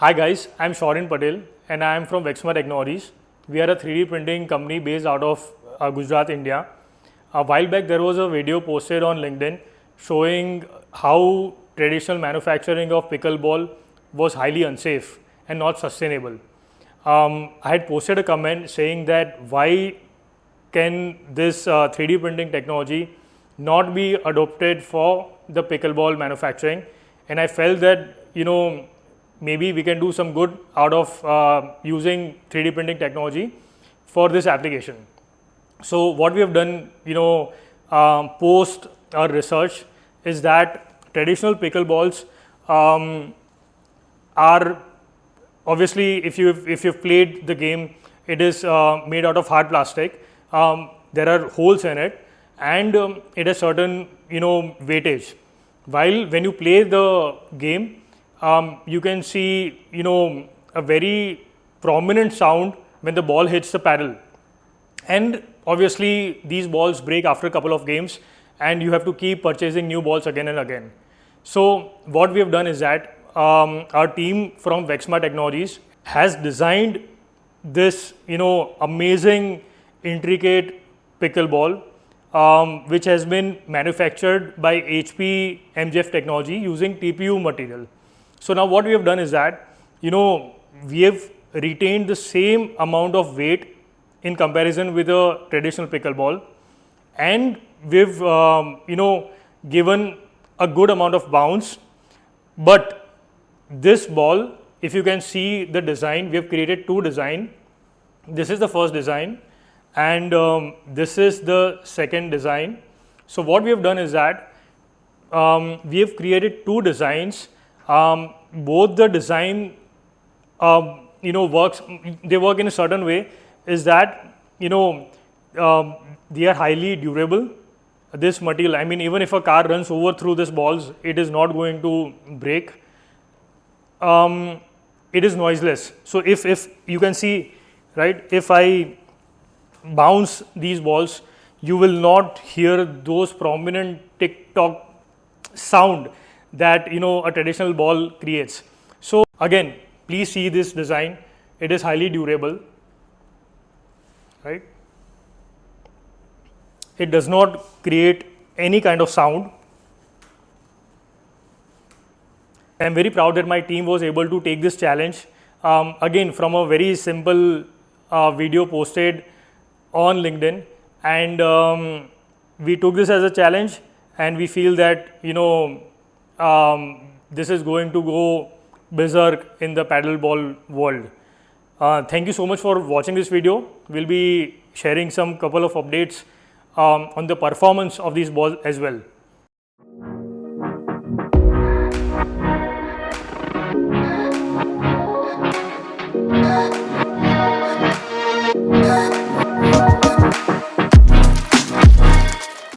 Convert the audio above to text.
Hi guys, I'm Shorin Patel and I am from Vexma Technologies. We are a 3D printing company based out of Gujarat, India. A while back there was a video posted on LinkedIn showing how traditional manufacturing of pickleball was highly unsafe and not sustainable. I had posted a comment saying that why can this 3D printing technology not be adopted for the pickleball manufacturing, and I felt that maybe we can do some good out of using 3D printing technology for this application. So what we have done, post our research is that traditional pickleballs are obviously, if you've played the game, it is made out of hard plastic. There are holes in it, and it has certain weightage. While when you play the game, you can see a very prominent sound when the ball hits the paddle, and obviously these balls break after a couple of games, and you have to keep purchasing new balls again and again. So what we have done is that our team from Vexma Technologies has designed this amazing intricate pickleball, which has been manufactured by HP MJF technology using TPU material. So now what we have done is that we have retained the same amount of weight in comparison with a traditional pickleball, and we've given a good amount of bounce. But this ball, if you can see the design, we have created two designs. This is the first design, and this is the second design. So what we have done is that we have created two designs. Both the design works. They work in a certain way. Is that they are highly durable. This material, I mean, even if a car runs over through these balls, it is not going to break. It is noiseless. So if you can see, right, if I bounce these balls, you will not hear those prominent tick-tock sound that a traditional ball creates. So again, please see this design. It is highly durable, right? It does not create any kind of sound. I am very proud that my team was able to take this challenge, again from a very simple video posted on LinkedIn, and we took this as a challenge, and we feel that this is going to go berserk in the paddleball world. Thank you so much for watching this video. We'll be sharing some couple of updates on the performance of these balls as well.